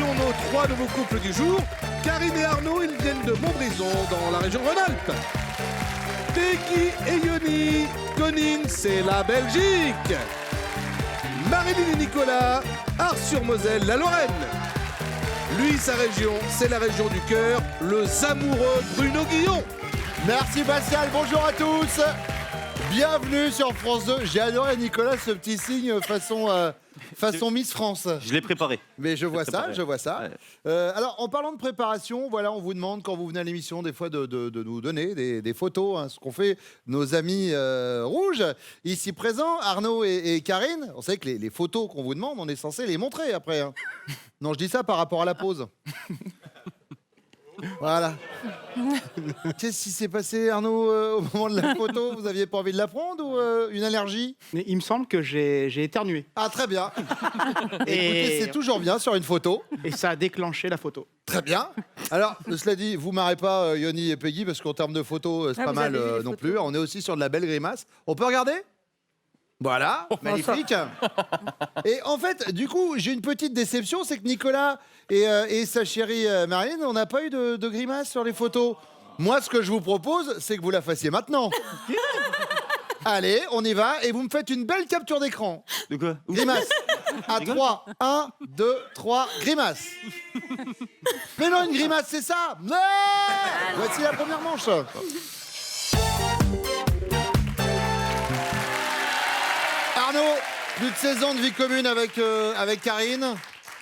accueillons nos 3 nouveaux couples du jour. Karine et Arnaud, ils viennent de Montbrison, dans la région Rhône-Alpes. Peggy et Yoni, Conine, c'est la Belgique. Marilyn et Nicolas, Ars-sur-Moselle, la Lorraine. Lui, sa région, c'est la région du cœur, le Zamoureux Bruno Guillon. Merci Pascal, bonjour à tous. Bienvenue sur France 2. J'ai adoré Nicolas, ce petit signe façon Miss France. Je l'ai préparé. Mais je vois ça. Ouais. Alors, en parlant de préparation, voilà, on vous demande quand vous venez à l'émission des fois de nous donner des photos, hein, ce qu'ont fait nos amis rouges ici présents, Arnaud et Karine. On sait que les photos qu'on vous demande, on est censé les montrer après. Hein. Non, je dis ça par rapport à la pause. Voilà. Qu'est-ce qui s'est passé, Arnaud, au moment de la photo? Vous aviez pas envie de la prendre ou une allergie? Mais il me semble que j'ai éternué. Ah, très bien. Écoutez, c'est toujours bien sur une photo. Et ça a déclenché la photo. Très bien. Alors, cela dit, vous marrez pas Yoni et Peggy, parce qu'en termes de photos, c'est pas mal non plus. On est aussi sur de la belle grimace. On peut regarder? Voilà, magnifique. Et en fait, du coup, j'ai une petite déception, c'est que Nicolas et sa chérie Marine, on n'a pas eu de grimace sur les photos. Moi, ce que je vous propose, c'est que vous la fassiez maintenant. Allez, on y va, et vous me faites une belle capture d'écran. De quoi? Grimace. À 3, 1, 2, 3, grimace. Mais non, une grimace, c'est ça. Ouais. Voici la première manche. Arnaud, plus de 16 ans de vie commune avec Karine.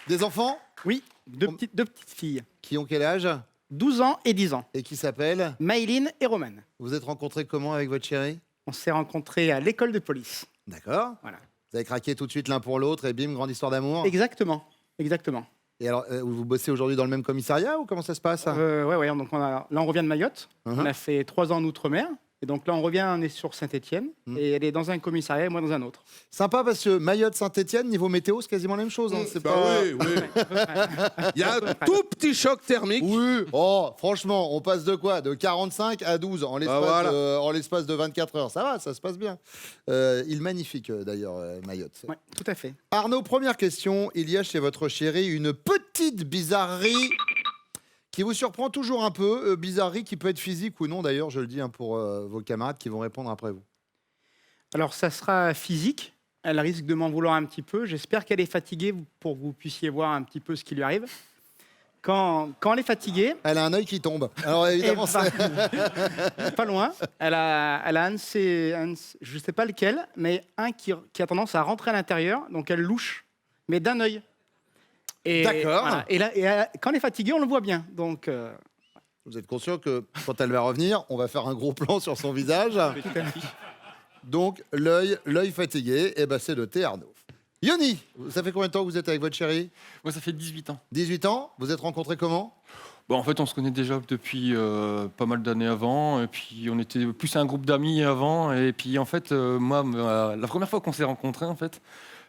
Des enfants? Oui, deux petites filles. Qui ont quel âge? 12 ans et 10 ans. Et qui s'appellent? Maïline et Romane. Vous êtes rencontrés comment avec votre chérie? On s'est rencontrés à l'école de police. D'accord. Voilà. Vous avez craqué tout de suite l'un pour l'autre et bim, grande histoire d'amour. Exactement. Et alors, vous bossez aujourd'hui dans le même commissariat ou comment ça se passe? Ouais. Donc là, on revient de Mayotte. On a fait 3 ans en Outre-mer. Et donc là, on est sur Saint-Étienne. Et elle est dans un commissariat et moi dans un autre. Sympa parce que Mayotte, Saint-Étienne, niveau météo, c'est quasiment la même chose. Hein. C'est Bah oui. Il y a un tout petit choc thermique. Oui. Oh, franchement, on passe de quoi? De 45 à 12 en l'espace de 24 heures. Ça va, ça se passe bien. Il est magnifique d'ailleurs, Mayotte. Oui, tout à fait. Arnaud, première question. Il y a chez votre chérie une petite bizarrerie qui vous surprend toujours un peu. Bizarrerie qui peut être physique ou non d'ailleurs, je le dis hein, pour vos camarades qui vont répondre après vous. Alors, ça sera physique. Elle risque de m'en vouloir un petit peu. J'espère qu'elle est fatiguée pour que vous puissiez voir un petit peu ce qui lui arrive. Quand elle est fatiguée... Elle a un œil qui tombe. Alors évidemment, pas loin. Elle a un de ses... je ne sais pas lequel, mais un qui a tendance à rentrer à l'intérieur. Donc, elle louche, mais d'un œil. D'accord. Voilà. Et quand elle est fatiguée, on le voit bien. Donc... Vous êtes conscient que quand elle va revenir, on va faire un gros plan sur son visage. Donc, l'œil fatigué, et ben c'est noté, Arnaud. Yoni, ça fait combien de temps que vous êtes avec votre chérie? Moi, ça fait 18 ans. 18 ans. Vous êtes rencontrés comment? Bon, en fait, on se connaît déjà depuis pas mal d'années avant. Et puis, on était plus un groupe d'amis avant. Et puis, en fait, moi, la première fois qu'on s'est rencontrés, en fait,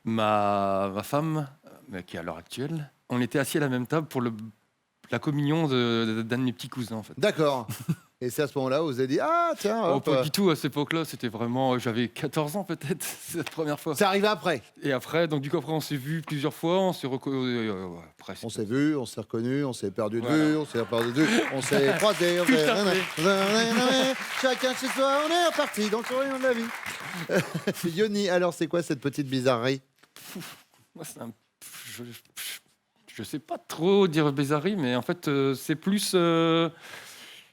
ma femme, qui est à l'heure actuelle, on était assis à la même table pour la communion d'un de mes petits cousins, en fait. D'accord. Et c'est à ce moment-là où vous vous avez dit, ah tiens, hop. Pas du tout, à cette époque-là, c'était vraiment... J'avais 14 ans, peut-être, cette première fois. C'est arrivé après. Et après, donc du coup, après, on s'est vus plusieurs fois, on s'est reconnus... On s'est vus, on s'est reconnus, on s'est perdu de vue, on s'est perdu de vue, on s'est croisés, on s'est... Chacun chez soi, on est reparti dans le sourire de la vie. Yoni, alors c'est quoi cette petite bizarrerie? Moi, je sais pas trop dire bizarrerie, mais en fait, c'est plus... je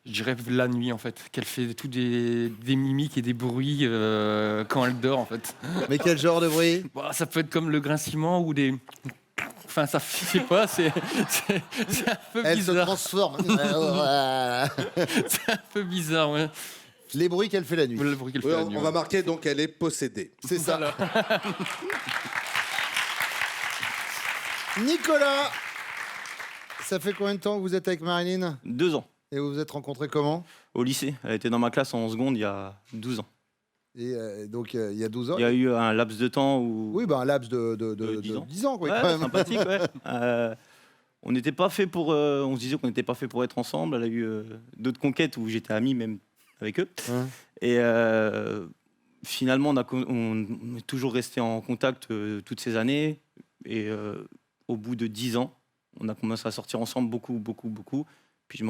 dirais la nuit, en fait, qu'elle fait tous des mimiques et des bruits quand elle dort, en fait. Mais quel genre de bruit? Bah, ça peut être comme le grincement ou des... Enfin, ça, je sais pas, c'est un peu Elle bizarre. se transforme. C'est un peu bizarre, ouais. Les bruits qu'elle fait la nuit. Le bruit qu'elle fait Oui, la nuit, on va marquer donc elle est possédée. C'est ça. Nicolas, ça fait combien de temps que vous êtes avec Marilyn? 2 ans. Et vous vous êtes rencontrés comment? Au lycée. Elle était dans ma classe en seconde il y a 12 ans. Et donc il y a 12 ans. Il y a eu un laps de temps où... Oui, un laps de 10 ans. Quoi, Ouais, quand même. sympathique, ouais. On n'était pas fait pour... on se disait qu'on n'était pas fait pour être ensemble. Elle a eu d'autres conquêtes où j'étais ami même avec eux. Ouais. Et finalement, on est toujours resté en contact toutes ces années. Et au bout de 10 ans, On a commencé à sortir ensemble beaucoup. Puis je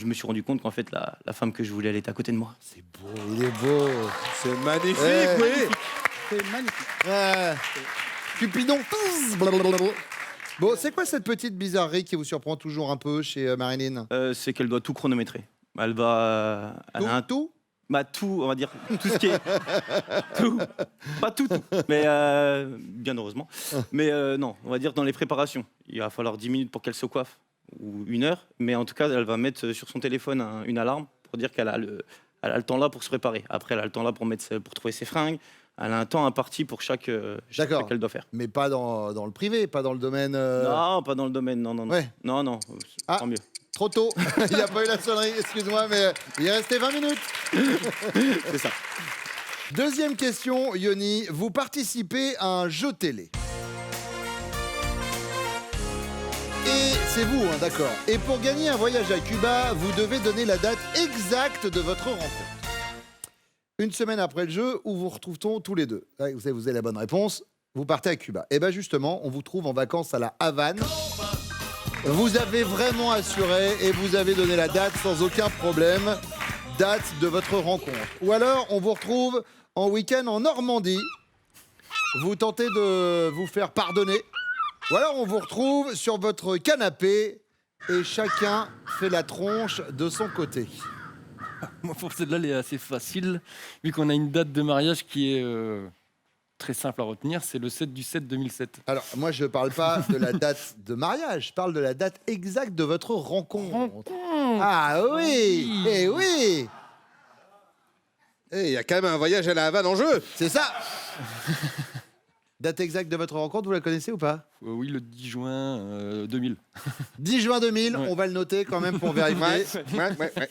me suis rendu compte qu'en fait, la femme que je voulais, elle était à côté de moi. C'est beau, il est beau. C'est magnifique, Ouais. oui. C'est magnifique. Ouais. Cupidon. Bon, c'est quoi cette petite bizarrerie qui vous surprend toujours un peu chez Marilyn? C'est qu'elle doit tout chronométrer. Elle va... elle a un Tout Bah tout, on va dire, tout ce qui est... tout. Pas tout, mais bien heureusement. Mais non, on va dire dans les préparations. Il va falloir 10 minutes pour qu'elle se coiffe, ou 1 heure. Mais en tout cas, elle va mettre sur son téléphone une alarme pour dire qu'elle a le temps là pour se préparer. Après, elle a le temps là pour trouver ses fringues. Elle a un temps imparti pour chaque truc qu'elle doit faire. Mais pas dans le privé, pas dans le domaine... Non, pas dans le domaine, non. Ouais. Non, Ah. tant mieux. Trop tôt, il n'y a pas eu la sonnerie, excuse-moi, mais il est resté 20 minutes. C'est ça. Deuxième question, Yoni, vous participez à un jeu télé. Et c'est vous, hein, d'accord. Et pour gagner un voyage à Cuba, vous devez donner la date exacte de votre rencontre. Une semaine après le jeu, où vous retrouve-t-on tous les deux? Ouais, vous avez la bonne réponse, vous partez à Cuba. Et bien justement, on vous trouve en vacances à la Havane. Vous avez vraiment assuré et vous avez donné la date sans aucun problème. Date de votre rencontre. Ou alors, on vous retrouve en week-end en Normandie. Vous tentez de vous faire pardonner. Ou alors, on vous retrouve sur votre canapé et chacun fait la tronche de son côté. Moi, pour celle-là, elle est assez facile, vu qu'on a une date de mariage qui est très simple à retenir, c'est le 7/7/2007. Alors, moi, je ne parle pas de la date de mariage, je parle de la date exacte de votre rencontre. Ah oui, eh oui, Et il y a quand même un voyage à la Havane en jeu. c'est ça. Date exacte de votre rencontre, vous la connaissez ou pas? Oui, le 10 juin 2000. 10 juin 2000, Ouais. on va le noter quand même pour vérifier. Ouais.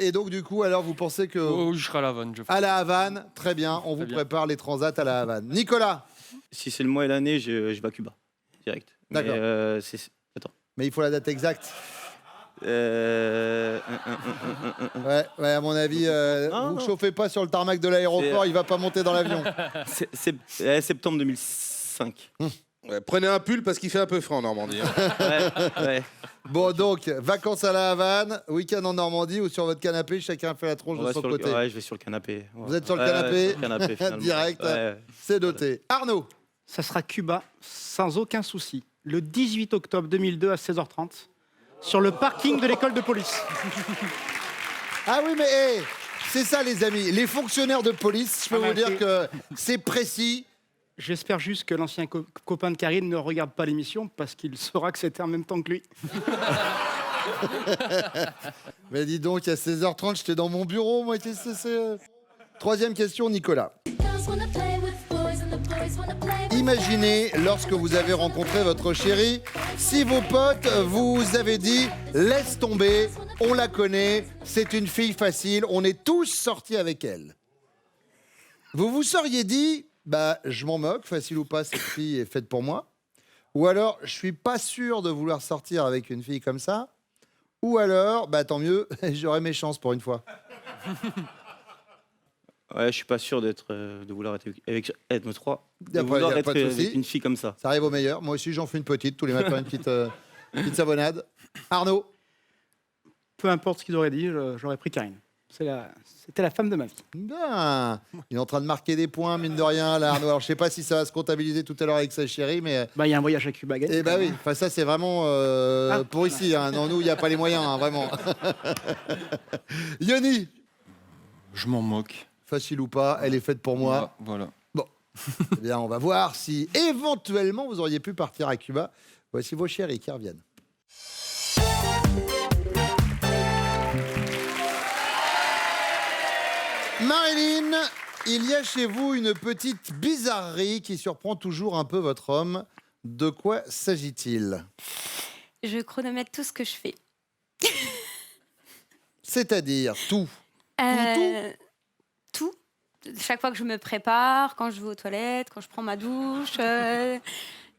Et donc, du coup, alors, vous pensez que... Oh, je serai à la vanne. À la Havane, très bien, on vous bien. prépare les transats à la Havane. Nicolas, Si c'est le mois et l'année, je vais à Cuba, direct. D'accord. Mais, attends. mais il faut la date exacte. Euh, Ouais, à mon avis, Non, vous non. chauffez pas sur le tarmac de l'aéroport, il va pas monter dans l'avion. septembre 2005. Ouais, prenez un pull parce qu'il fait un peu frais en Normandie. Hein. Ouais. Bon, donc, vacances à la Havane, week-end en Normandie ou sur votre canapé, chacun fait la tronche On de va son sur côté. ouais, je vais sur le canapé. Vous êtes sur le canapé sur le canapé, finalement. Direct. Ouais. C'est noté. Arnaud, Ça sera Cuba, sans aucun souci, le 18 octobre 2002 à 16h30, sur le parking de l'école de police. ah oui, mais hey, c'est ça, les amis. Les fonctionnaires de police, je peux Ah, vous dire c'est- que c'est précis. J'espère juste que l'ancien copain de Karine ne regarde pas l'émission parce qu'il saura que c'était en même temps que lui. Mais dis donc, à 16h30, j'étais dans mon bureau, moi. Qu'est-ce que c'est Troisième question, Nicolas. Imaginez, lorsque vous avez rencontré votre chérie, si vos potes vous avaient dit « Laisse tomber, on la connaît, c'est une fille facile, on est tous sortis avec elle ». Vous vous seriez dit « Bah, je m'en moque, facile ou pas, cette fille est faite pour moi ». Ou alors « Je suis pas sûr de vouloir sortir avec une fille comme ça ». Ou alors « Bah, tant mieux, j'aurai mes chances pour une fois ». Ouais, je suis pas sûr de vouloir être avec Y a vouloir pas être de souci. avec une fille comme ça. Ça arrive au meilleur. Moi aussi, j'en fais une petite tous les matins, une petite savonnade. Arnaud, Peu importe ce qu'ils auraient dit, j'aurais pris Karine. C'était la femme de ma vie. bien. Il est en train de marquer des points, mine de rien, là, Arnaud. Alors, je sais pas si ça va se comptabiliser tout à l'heure avec sa chérie, mais... Bah, il y a un voyage à Cuba à gagner. Eh bah oui, enfin, ça, c'est vraiment pour ici. Hein. Non, nous, il n'y a pas les moyens, hein, vraiment. Yoni, Je m'en moque. facile ou pas, elle est faite pour moi. Voilà. Eh bien, on va voir si, éventuellement, vous auriez pu partir à Cuba. Voici vos chéris qui reviennent. Marilyn, il y a chez vous une petite bizarrerie qui surprend toujours un peu votre homme. De quoi s'agit-il? Je chronomètre tout ce que je fais. C'est-à-dire tout. Tout. Chaque fois que je me prépare, quand je vais aux toilettes, quand je prends ma douche.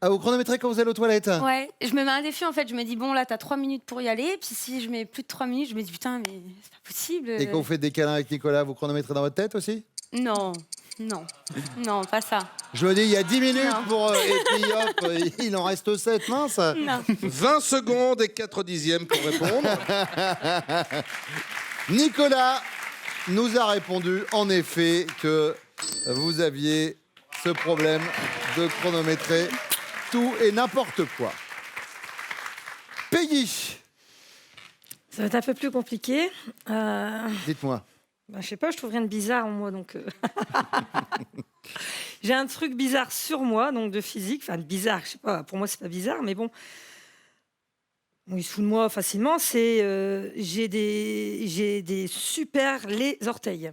Ah, vous chronométrez quand vous allez aux toilettes? Ouais, je me mets un défi en fait. Je me dis, bon, là, t'as 3 minutes pour y aller. Puis si je mets plus de 3 minutes, je me dis, putain, mais c'est pas possible. Et quand vous faites des câlins avec Nicolas, vous chronométrez dans votre tête aussi? Non, Non, non, pas ça. Je me dis, il y a 10 minutes Non. pour... et puis hop, il en reste 7, mince. Non. 20 secondes et 4 dixièmes pour répondre. Nicolas nous a répondu, en effet, que vous aviez ce problème de chronométrer tout et n'importe quoi. Peggy, Ça va être un peu plus compliqué. dites-moi. Je sais pas, je trouve rien de bizarre en moi, donc j'ai un truc bizarre sur moi, donc de physique. Enfin, bizarre, je sais pas. Pour moi, c'est pas bizarre, mais bon, il se fout de moi facilement. C'est j'ai des super les orteils.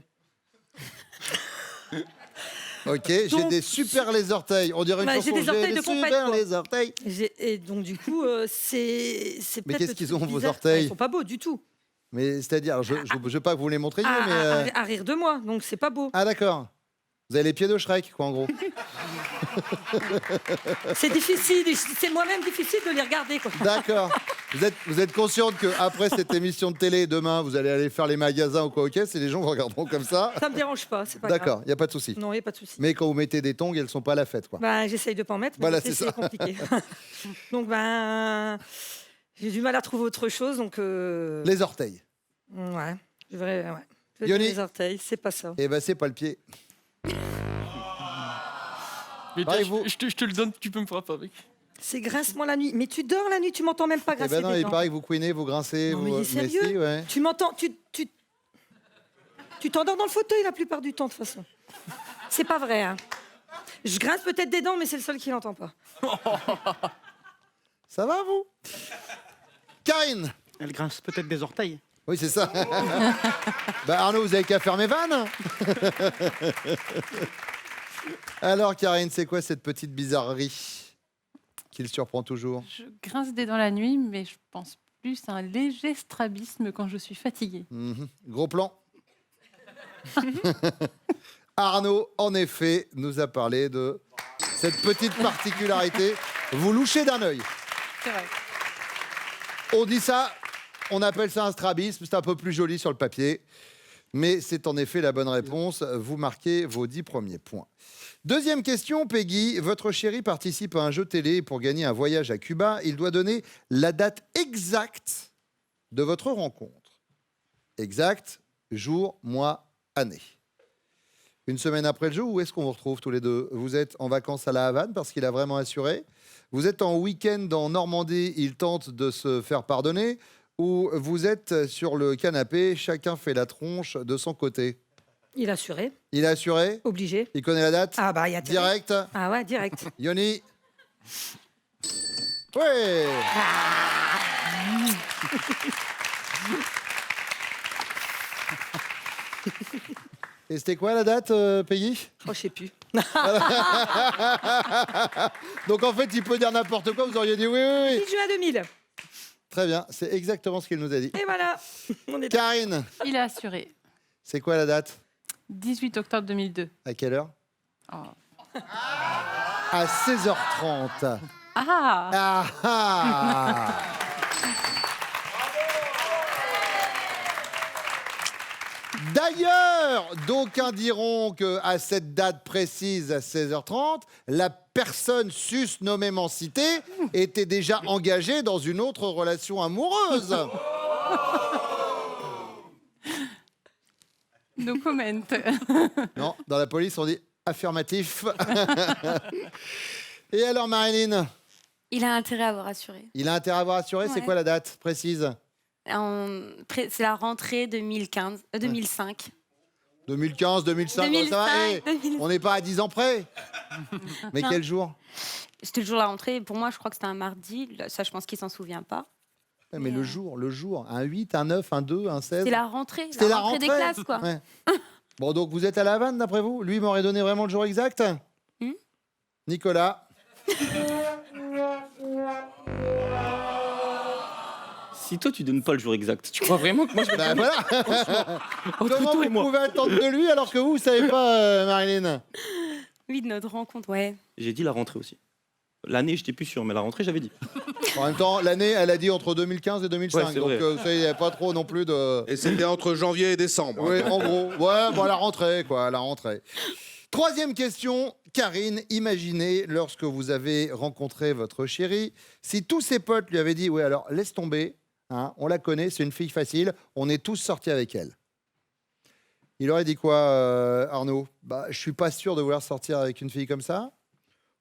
Ok, j'ai Donc- des super les orteils. On dirait une chanson. J'ai des orteils de super compète, quoi. les orteils. Et donc du coup, c'est Mais peut-être qu'est-ce le qu'ils truc ont, vos bizarre. orteils Ils sont pas beaux du tout. Mais c'est-à-dire, je veux pas que vous les montriez, À, mais... à rire de moi, donc c'est pas beau. Ah d'accord. Vous avez les pieds de Shrek, quoi, en gros. C'est difficile, c'est moi-même difficile de les regarder, quoi. D'accord. Vous êtes consciente qu'après cette émission de télé, demain, vous allez aller faire les magasins ou quoi, ok, c'est les gens vous regarderont comme ça. Ça me dérange pas, c'est pas grave. D'accord, il n'y a pas de souci. Non, il n'y a pas de souci. Mais quand vous mettez des tongs, elles sont pas à la fête, quoi. J'essaye de pas en mettre, mais Voilà, c'est c'est ça. compliqué. Donc, j'ai du mal à trouver autre chose, donc... Les orteils. Ouais, je vais dire Yoni. les orteils, c'est pas ça. Eh ben, c'est pas le pied. Mais Pareil, tiens, vous. je te le donne, tu peux me frapper avec. C'est grince-moi la nuit. Mais tu dors la nuit, tu m'entends même pas Eh grincer ben non, des il dents. paraît que vous couinez, vous grincez. Non, vous... mais il est sérieux si, ouais. Tu m'entends, tu t'endors dans le fauteuil la plupart du temps, de toute façon. C'est pas vrai, hein. Je grince peut-être des dents, mais c'est le seul qui l'entend pas. Ça va, vous Karine. Elle grince peut-être des orteils. Oui, c'est ça. Arnaud, vous avez qu'à faire mes vannes. Alors, Karine, c'est quoi cette petite bizarrerie qui le surprend toujours? Je grince des dents la nuit, mais je pense plus à un léger strabisme quand je suis fatiguée. Mhm. Gros plan. Arnaud, en effet, nous a parlé de cette petite particularité. Vous louchez d'un œil. C'est vrai. On dit ça, on appelle ça un strabisme, c'est un peu plus joli sur le papier. Mais c'est en effet la bonne réponse. Vous marquez vos 10 premiers points. Deuxième question, Peggy. Votre chéri participe à un jeu télé pour gagner un voyage à Cuba. Il doit donner la date exacte de votre rencontre. Exact, jour, mois, année. Une semaine après le jeu, où est-ce qu'on vous retrouve tous les deux? Vous êtes en vacances à la Havane parce qu'il a vraiment assuré. Vous êtes en week-end en Normandie, il tente de se faire pardonner. Ou vous êtes sur le canapé, chacun fait la tronche de son côté. Il a assuré, Il a assuré? obligé. Il connaît la date? Ah il y a Direct? Ah ouais, direct. Yoni? Ouais. Et c'était quoi la date, Peggy? Oh, je sais plus. Donc en fait, il peut dire n'importe quoi, vous auriez dit oui, oui, oui. 10 juin 2000. Très bien, c'est exactement ce qu'il nous a dit. Et voilà. On est Karine, Il a assuré. c'est quoi la date? 18 octobre 2002. À quelle heure? Oh. À 16h30. Ah Ah ah. D'ailleurs, d'aucuns diront qu'à cette date précise, à 16h30, la personne susnommément citée était déjà engagée dans une autre relation amoureuse. No comment. Non, dans la police, on dit affirmatif. Et alors, Marilyn, Il a intérêt à avoir assuré. il a intérêt à avoir assuré, c'est Ouais. quoi la date précise? C'est la rentrée 2015, 2005. 2015, 2005, 2005, ça va, eh, 2005. on n'est pas à 10 ans près. Mais Non. quel jour? C'était le jour de la rentrée. Pour moi, je crois que c'était un mardi. Ça, je pense qu'il s'en souvient pas. Mais le jour, un 8, un 9, un 2, un 16. C'est la rentrée. C'était la rentrée des rentrée. classes, quoi. Ouais. Bon, donc vous êtes à la Havane, d'après vous? Lui m'aurait donné vraiment le jour exact? Nicolas? Si toi, tu donnes pas le jour exact, tu crois vraiment que moi, je vais... Ben voilà. Entre Comment toi et vous moi. pouvez attendre de lui alors que vous ne savez pas, Marilyn? Oui, de notre rencontre, ouais. J'ai dit la rentrée aussi. L'année, j'étais plus sûr, mais la rentrée, j'avais dit. En même temps, l'année, elle a dit entre 2015 et 2005. Ouais, c'est donc, vrai. ça, il n'y avait pas trop non plus de... Et c'était entre janvier et décembre. Oui, en gros. Ouais, bon, à la rentrée, quoi, à la rentrée. Troisième question, Karine, imaginez lorsque vous avez rencontré votre chérie, si tous ses potes lui avaient dit « Ouais, alors laisse tomber, hein, on la connaît, c'est une fille facile, on est tous sortis avec elle ». Il aurait dit quoi, Arnaud? Je suis pas sûr de vouloir sortir avec une fille comme ça.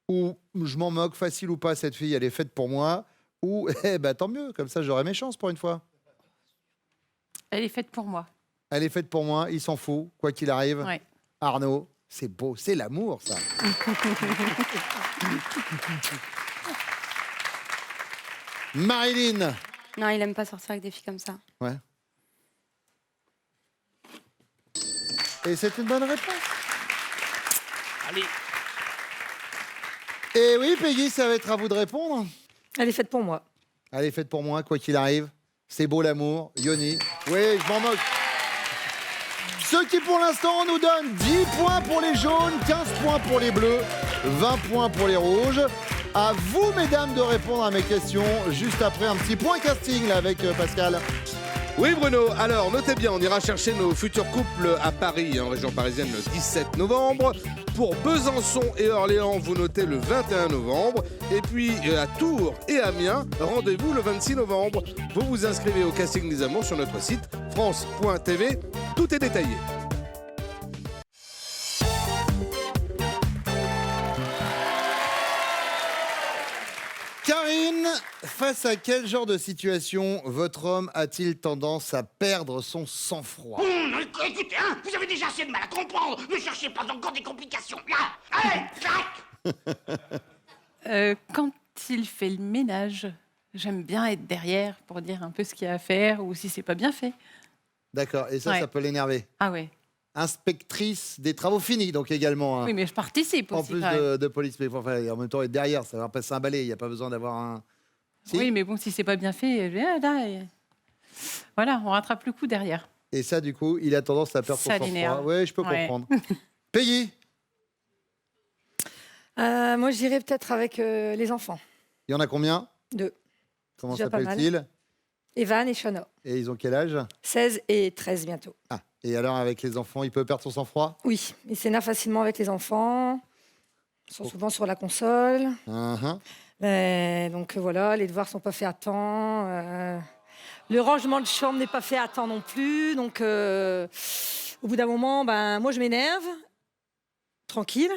Ou je m'en moque, facile ou pas, cette fille, elle est faite pour moi. Ou tant mieux, comme ça j'aurai mes chances pour une fois. Elle est faite pour moi. Elle est faite pour moi, il s'en fout, quoi qu'il arrive. Ouais. Arnaud, c'est beau, c'est l'amour, ça. Marilyn. Non, il aime pas sortir avec des filles comme ça. Ouais. Et c'est une bonne réponse. Allez. Et oui, Peggy, ça va être à vous de répondre. Elle est faite pour moi. Elle est faite pour moi, quoi qu'il arrive. C'est beau l'amour. Yoni. Oui, je m'en moque. Ce qui, pour l'instant, nous donne 10 points pour les jaunes, 15 points pour les bleus, 20 points pour les rouges. À vous, mesdames, de répondre à mes questions juste après un petit point casting là, avec Pascal. Oui Bruno, alors notez bien, on ira chercher nos futurs couples à Paris, en région parisienne, le 17 novembre. Pour Besançon et Orléans, vous notez le 21 novembre. Et puis à Tours et Amiens, rendez-vous le 26 novembre. Vous vous inscrivez au casting des amours sur notre site france.tv. Tout est détaillé. Karine, face à quel genre de situation votre homme a-t-il tendance à perdre son sang-froid? Écoutez, hein, vous avez déjà assez de mal à comprendre. Ne cherchez pas encore des complications. Là, allez, clac. Quand il fait le ménage, j'aime bien être derrière pour dire un peu ce qu'il y a à faire ou si c'est pas bien fait. D'accord, et ça, Ouais. ça peut l'énerver. Ah ouais. Inspectrice des travaux finis, donc également. Hein. Oui, mais je participe En aussi. plus quand même. de police, mais enfin, en même temps, être derrière, ça va passer un balai, il n'y a pas besoin d'avoir un... Si. Oui, mais bon, si c'est pas bien fait, voilà, on rattrape le coup derrière. Et ça, du coup, il a tendance à perdre son Ça sang-froid. l'énerve. Oui, je peux Ouais. comprendre. Peggy, Moi, je dirais peut-être avec les enfants. il y en a combien? 2. Comment Déjà pas s'appellent-ils? Evan et Shana. Et ils ont quel âge? 16 et 13 bientôt. Ah, et alors, avec les enfants, il peut perdre son sang-froid? Oui, il s'énerve facilement avec les enfants. Ils sont souvent sur la console. Uh-huh. Donc voilà, les devoirs sont pas faits à temps. Le rangement de chambre n'est pas fait à temps non plus. Donc au bout d'un moment, moi je m'énerve, tranquille.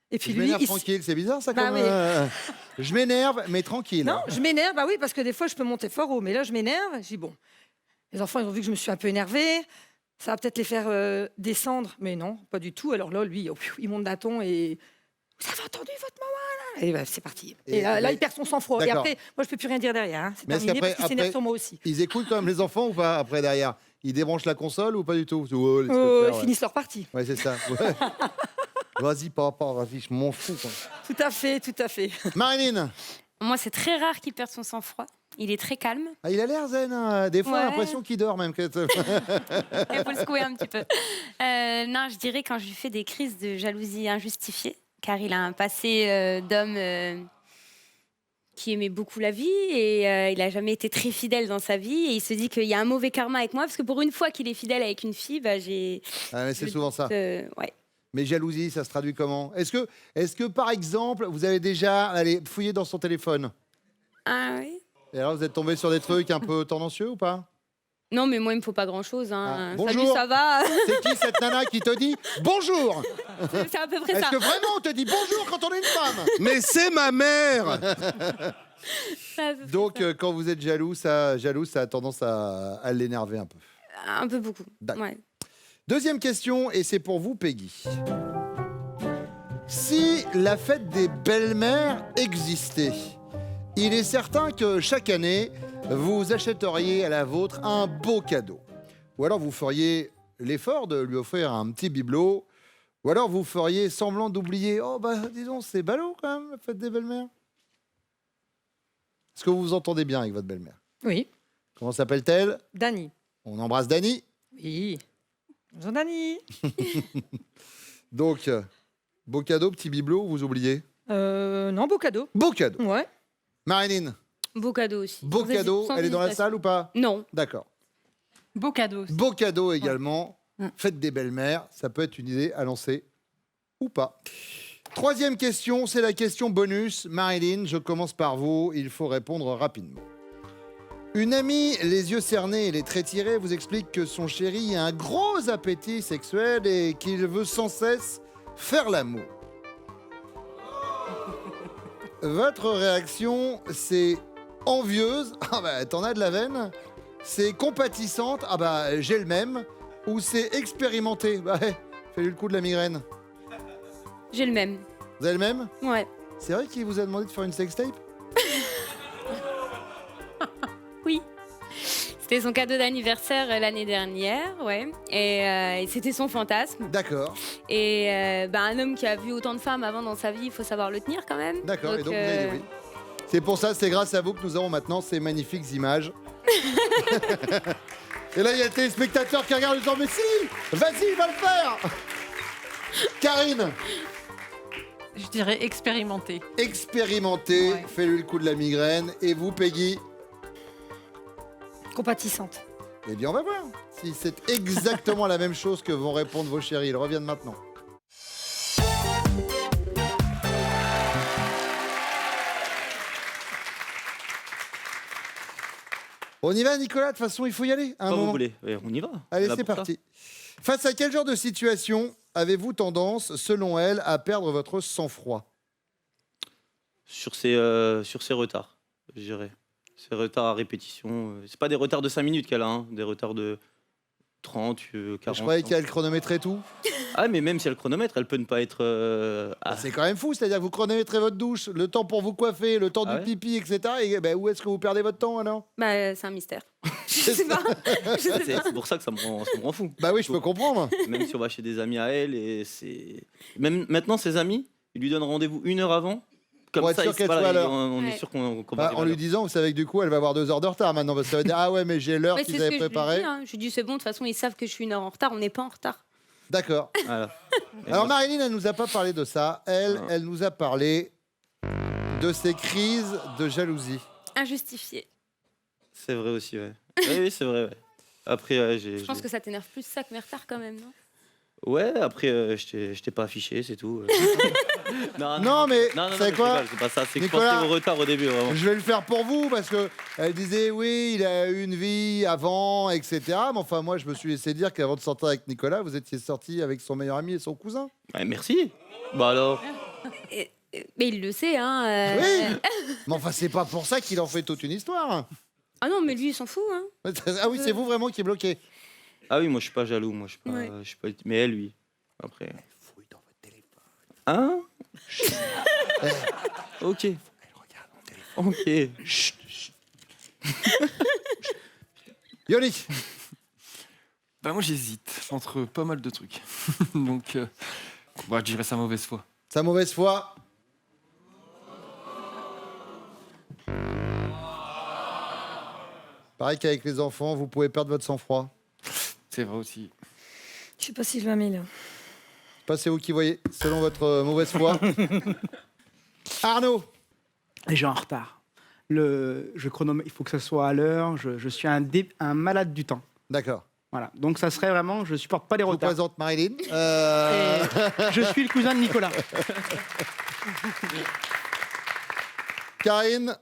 Et puis Je lui, m'énerve il tranquille, c'est bizarre ça Bah comme... oui. Je m'énerve, mais tranquille. Non, je m'énerve, bah oui, parce que des fois je peux monter fort haut, mais là je m'énerve. Je dis bon, les enfants ils ont vu que je me suis un peu énervée. Ça va peut-être les faire descendre, mais non, pas du tout. Alors là, lui, il monte d'un ton et vous avez entendu votre maman là? Et c'est parti. Et là, il perd son sang-froid. Et D'accord. après, moi, je peux plus rien dire derrière. Hein. C'est Mais est-ce terminé qu'après- parce qu'il s'énerve après- sur moi aussi. Ils écoutent quand même les enfants ou pas après derrière? Ils débranchent la console ou pas du tout? Oh, laisse-le Ils faire, ouais. finissent leur partie. Ouais, c'est ça. Ouais. Vas-y, papa, vas-y, je m'en fous. Quoi. Tout à fait, tout à fait. Marilyn, Moi, c'est très rare qu'il perde son sang-froid. Il est très calme. il a l'air zen. Hein. Des fois, on a Ouais. l'impression qu'il dort même. Il faut le secouer un petit peu. Non, je dirais quand je lui fais des crises de jalousie injustifiée, car il a un passé d'homme qui aimait beaucoup la vie et il a jamais été très fidèle dans sa vie et il se dit qu'il y a un mauvais karma avec moi parce que pour une fois qu'il est fidèle avec une fille, j'ai... Ah, mais c'est souvent ça. ouais. Mais jalousie, ça se traduit comment? Est-ce que, par exemple, vous avez déjà fouillé dans son téléphone? Ah oui. Et alors, vous êtes tombé sur des trucs un peu tendancieux ou pas? Non, mais moi, il me faut pas grand-chose. Ah, Hein. bonjour. Salut, ça va? C'est qui cette nana qui te dit bonjour? C'est à peu près Est-ce ça. que vraiment on te dit bonjour quand on est une femme? Mais c'est ma mère. C'est à peu près Donc, ça. quand vous êtes jaloux, ça a tendance à l'énerver un peu. Un peu beaucoup. D'accord. Ouais. Deuxième question, et c'est pour vous, Peggy. Si la fête des belles-mères existait, il est certain que chaque année, vous achèteriez à la vôtre un beau cadeau. Ou alors vous feriez l'effort de lui offrir un petit bibelot. Ou alors vous feriez semblant d'oublier. Oh, disons, c'est ballot quand même, la fête des belles-mères. Est-ce que vous vous entendez bien avec votre belle-mère? Oui, Comment s'appelle-t-elle? Dany. On embrasse Dany. Oui. Bonjour Dany. Donc, beau cadeau, petit bibelot, vous oubliez? Non, beau cadeau. Beau cadeau. Ouais. Marilyn, Beau cadeau aussi. beau Sans cadeau. sans Elle est dans la hésitation. salle ou pas? Non. D'accord. Beau cadeau aussi. Beau cadeau également. Mm. Fête des belles-mères, ça peut être une idée à lancer. ou pas. Troisième question, c'est la question bonus. Marilyn, je commence par vous. Il faut répondre rapidement. Une amie, les yeux cernés et les traits tirés, vous explique que son chéri a un gros appétit sexuel et qu'il veut sans cesse faire l'amour. Votre réaction, c'est envieuse. Ah bah, t'en as de la veine. C'est compatissante. Ah bah, j'ai le même. Ou c'est expérimenté. Bah, fais-lui le coup de la migraine. J'ai le même. Vous avez le même? Ouais. C'est vrai qu'il vous a demandé de faire une sextape? Oui. C'était son cadeau d'anniversaire l'année dernière, ouais. Et c'était son fantasme. D'accord. Et un homme qui a vu autant de femmes avant dans sa vie, il faut savoir le tenir quand même. D'accord. Et donc vous avez dit oui. C'est pour ça, c'est grâce à vous que nous avons maintenant ces magnifiques images. Et là, il y a le téléspectateur qui regarde en disant mais si, vas-y, va le faire. Karine. Je dirais expérimenter. Expérimenté, Ouais. fais-lui le coup de la migraine. Et vous, Peggy? Compatissante. Eh bien, on va voir si c'est exactement la même chose que vont répondre vos chéris. Ils reviennent maintenant. On y va, Nicolas? De toute façon, il faut y aller. À un Quand vous moment. voulez. Ouais, on y va. Allez, Là c'est pour ça. parti. Face à quel genre de situation avez-vous tendance, selon elle, à perdre votre sang-froid? Sur ces retards, je dirais. Ces retards à répétition. C'est pas des retards de 5 minutes qu'elle a, hein, des retards de 30, 40. Je croyais qu'elle chronométrait tout. Ah, mais même si elle chronomètre, elle peut ne pas être. C'est quand même fou, c'est-à-dire que vous chronométrez votre douche, le temps pour vous coiffer, le temps Ah du ouais pipi, etc. Et ben, où est-ce que vous perdez votre temps alors? Bah, c'est un mystère. Je sais pas. Je sais pas. C'est pour ça que ça me rend fou. Bah oui, je peux comprendre. Même si on va chez des amis à elle, et c'est. Même maintenant, ses amis, ils lui donnent rendez-vous 1 heure avant. Comme Pour être ça, sûr ils- qu'elle voilà, soit à l'heure. on Ouais. est sûr qu'on va Bah, arriver en à lui l'heure. disant, vous savez que du coup, elle va avoir 2 heures de retard maintenant, parce que ça veut dire ah ouais, mais j'ai l'heure Ouais, qu'ils c'est ce avaient que je lui préparée. dis, hein. Je lui dis c'est bon, de toute façon ils savent que je suis 1 heure en retard, on n'est pas en retard. D'accord. Voilà. Et Alors moi, Marilyn, elle nous a pas parlé de ça. Elle, Ah. elle nous a parlé de ses crises de jalousie. Injustifié. c'est vrai aussi, ouais. Oui, c'est vrai, ouais. Après, Je pense que ça t'énerve plus ça que mes retards quand même, non? Ouais, après, je t'ai pas affiché, c'est tout. Non, mais non, c'est je quoi rigole, c'est pas ça. C'est que je Nicolas, pensais au retard au début, vraiment. Je vais le faire pour vous parce que elle disait oui, il a eu une vie avant, etc. Mais enfin, moi, je me suis laissé dire qu'avant de sortir avec Nicolas, vous étiez sorti avec son meilleur ami et son cousin. Ouais, merci. Bah alors. Mais il le sait, hein. Oui. Mais enfin, c'est pas pour ça qu'il en fait toute une histoire. Ah non, mais lui il s'en fout, hein. Ah oui, c'est vous vraiment qui est bloqué. Ah oui, moi je suis pas jaloux, moi je suis pas, Ouais. je suis pas. Mais elle, lui. Après. Fouille dans votre téléphone. Hein? Ok. Elle regarde mon téléphone. Ok. Chut. Yoli. Bah, moi, j'hésite entre pas mal de trucs. Donc, je dirais sa mauvaise foi. Sa mauvaise foi. Pareil qu'avec les enfants, vous pouvez perdre votre sang-froid. C'est vrai aussi. Je sais pas si je l'ai mis là. Pas c'est vous qui voyez, selon votre mauvaise foi. Arnaud. Les gens en retard. Il faut que ça soit à l'heure. Je suis un malade du temps. D'accord. Voilà. Donc ça serait vraiment, je supporte pas les Je vous retards. présente Marilyn. Je suis le cousin de Nicolas. Karine.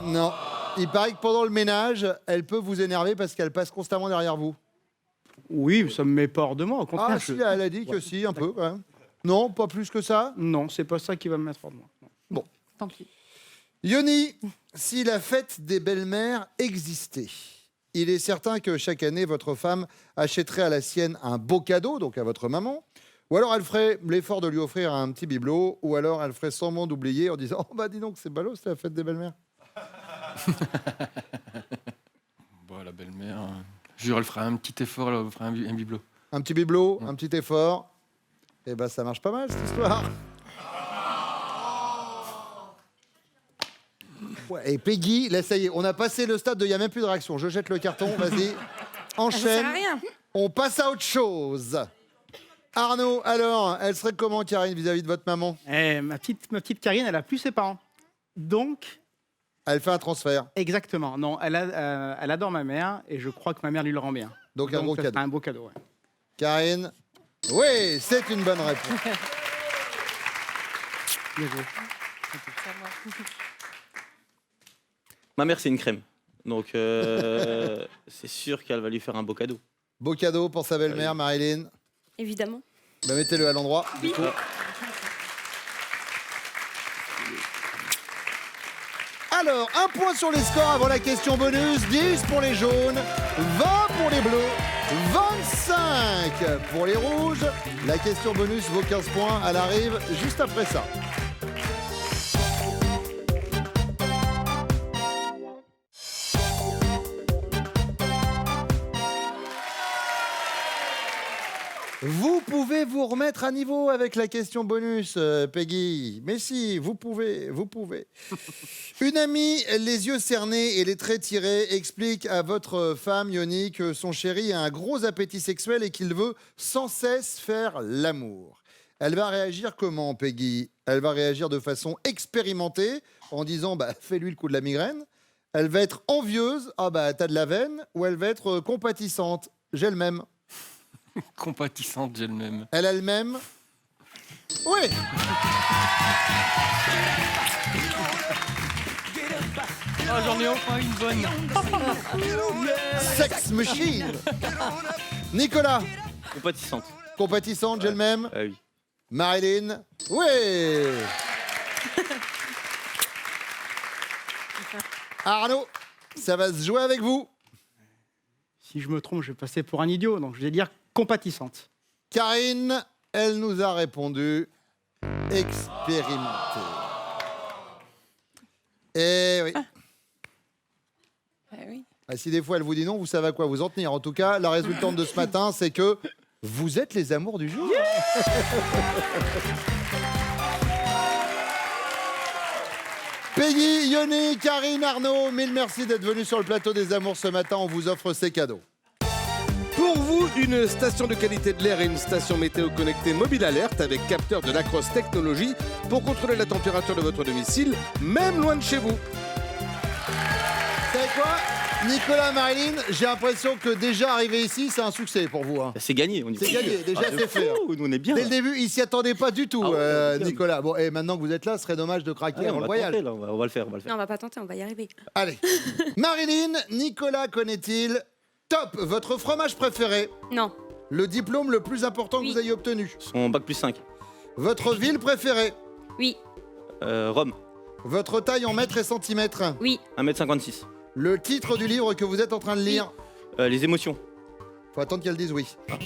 Non. Il paraît que pendant le ménage, elle peut vous énerver parce qu'elle passe constamment derrière vous. Oui, ça me met pas hors de moi. Au contraire. Ah si, elle a dit que si, un peu. Ouais. Non, pas plus que ça. Non, c'est pas ça qui va me mettre hors de moi. Non. Tant pis. Yoni, si la fête des belles-mères existait, il est certain que chaque année, votre femme achèterait à la sienne un beau cadeau, donc à votre maman, ou alors elle ferait l'effort de lui offrir un petit bibelot, ou alors elle ferait semblant d'oublier en disant « Oh bah dis donc, c'est ballot, c'est la fête des belles-mères ». Bon, la belle-mère, je dirais, elle ferait un petit effort, elle ferait un bibelot. Un petit bibelot, Ouais. un petit effort, et ben ça marche pas mal cette histoire. Ouais, et Peggy, là ça y est, on a passé le stade de il n'y a même plus de réaction. Je jette le carton, vas-y, Ça sert enchaîne. à rien. On passe à autre chose. Arnaud, alors, elle serait comment, Karine, vis-à-vis de votre maman? Ma petite Karine, elle a plus ses parents. Donc, Elle fait un transfert, exactement. Non, elle adore ma mère et je crois que ma mère lui le rend bien. donc un gros ça cadeau. serait un beau cadeau. Ouais. Karine, Oui, c'est une bonne réponse. Ma mère, c'est une crème. Donc, c'est sûr qu'elle va lui faire un beau cadeau. Beau cadeau pour sa belle-mère, Marilyn. Évidemment. Bah, mettez-le à l'endroit. Oui. Alors, un point sur les scores avant la question bonus. 10 pour les jaunes, 20 pour les bleus, 25 pour les rouges. La question bonus vaut 15 points. Elle arrive juste après ça. Vous pouvez vous remettre à niveau avec la question bonus, Peggy. Mais si, vous pouvez. Une amie, les yeux cernés et les traits tirés, explique à votre femme, Yoni, que son chéri a un gros appétit sexuel et qu'il veut sans cesse faire l'amour. Elle va réagir comment, Peggy? Elle va réagir de façon expérimentée, en disant « fais-lui le coup de la migraine ». Elle va être envieuse, « ah bah t'as de la veine », ou elle va être compatissante, « j'ai le même ». Compatissante, j'ai le même. Elle a le même. Oui. Ah, j'en ai enfin une bonne. Sex machine. Nicolas. Compatissante. Compatissante, j'ai le même. Ah oui. Marilyn. Oui. Arnaud, ça va se jouer avec vous. Si je me trompe, je vais passer pour un idiot, donc je vais dire compatissante. Karine, elle nous a répondu expérimentée. Eh oui. Oui. Ah, si des fois elle vous dit non, vous savez à quoi vous en tenir. En tout cas, la résultante de ce matin, c'est que vous êtes les amours du jour. Peggy, Yoni, Karine, Arnaud, mille merci d'être venus sur le plateau des amours ce matin. On vous offre ces cadeaux. Pour vous, une station de qualité de l'air et une station météo connectée Mobile Alert avec capteur de Lacrosse Technologies pour contrôler la température de votre domicile, même loin de chez vous. Vous savez quoi, Nicolas, Marilyn, j'ai l'impression que déjà arrivé ici, c'est un succès pour vous. Hein. C'est gagné. On y C'est gagné, déjà c'est fait. Nous, on est bien. Dès le début, il s'y attendait pas du tout, ouais, Nicolas. Bon, et maintenant que vous êtes là, ce serait dommage de craquer avant on le va voyage. tenter, là, on va le faire. Non, on va pas tenter, on va y arriver. Allez. Marilyn, Nicolas connaît-il top votre fromage préféré? Non. Le diplôme le plus important que Oui. vous ayez obtenu? Son bac plus 5. Votre ville préférée? Oui. Rome. Votre taille en mètres et centimètres? Oui. 1m56. Le titre du livre que vous êtes en train de lire? Les émotions. Faut attendre qu'elle dise oui.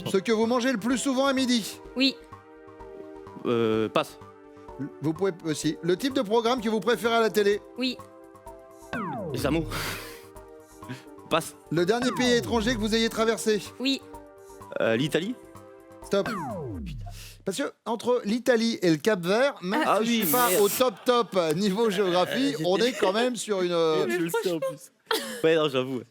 Ce que vous mangez le plus souvent à midi? Oui. Passe. Vous pouvez aussi. Le type de programme que vous préférez à la télé? Oui. Les amours. Passe. Le dernier pays étranger que vous ayez traversé? Oui. L'Italie. Stop. Parce que entre l'Italie et le Cap-Vert, même Ah si je oui, suis pas merde. au top niveau géographie, on est quand même sur une. Je le sais en plus. Ouais, non, j'avoue.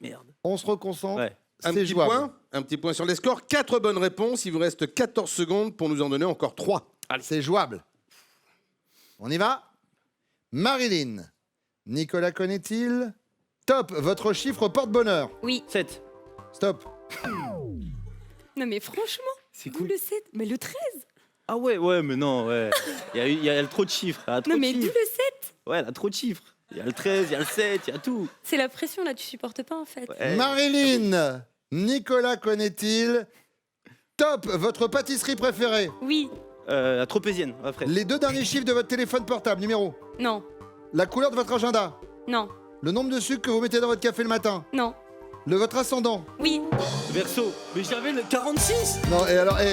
Merde. On se reconcentre. Ouais. C'est jouable. Un petit point sur les scores. 4 bonnes réponses. Il vous reste 14 secondes pour nous en donner encore 3. C'est jouable. On y va? Marilyn. Nicolas connaît-il? Top. Votre chiffre porte-bonheur? Oui. 7. Stop. Non, mais franchement, C'est vous cool. le 7, mais le 13. Ah ouais, mais non, ouais. Il y a trop de chiffres. Elle a trop Non, de mais d'où chiffres. le 7? Ouais, elle a trop de chiffres. Il y a le 13, il y a le 7, il y a tout. C'est la pression, là, tu supportes pas, en fait. Ouais. Marilyn. Nicolas connaît-il? Top. Votre pâtisserie préférée? Oui. La tropézienne, ouais, frère. Les 2 derniers chiffres de votre téléphone portable, numéro. Non. La couleur de votre agenda. Non. Le nombre de sucres que vous mettez dans votre café le matin. Non. Votre ascendant. Oui. Verso. Mais j'avais le 46. Non, et alors, 06.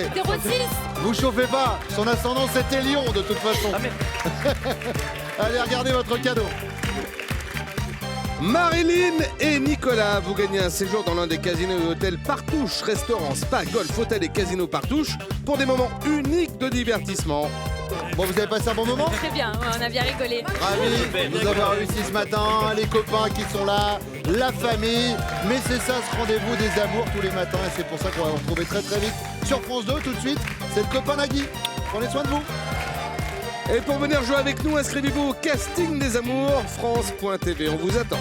vous chauffez pas. Son ascendant, c'était Lion, de toute façon. Ah merde. Allez, regardez votre cadeau. Marilyn et Nicolas, vous gagnez un séjour dans l'un des casinos et hôtels Partouche, restaurant, spa, golf, hôtel et casino Partouche pour des moments uniques de divertissement. Bon, vous avez passé un bon moment? Très bien, on a bien rigolé. Ravi de vous avoir réussi ce matin, les copains qui sont là, la famille. Mais c'est ça ce rendez-vous des amours tous les matins et c'est pour ça qu'on va vous retrouver très très vite sur France 2 tout de suite. C'est le copain Nagui. Prenez soin de vous. Et pour venir jouer avec nous, inscrivez-vous au casting des amours, France.tv. On vous attend.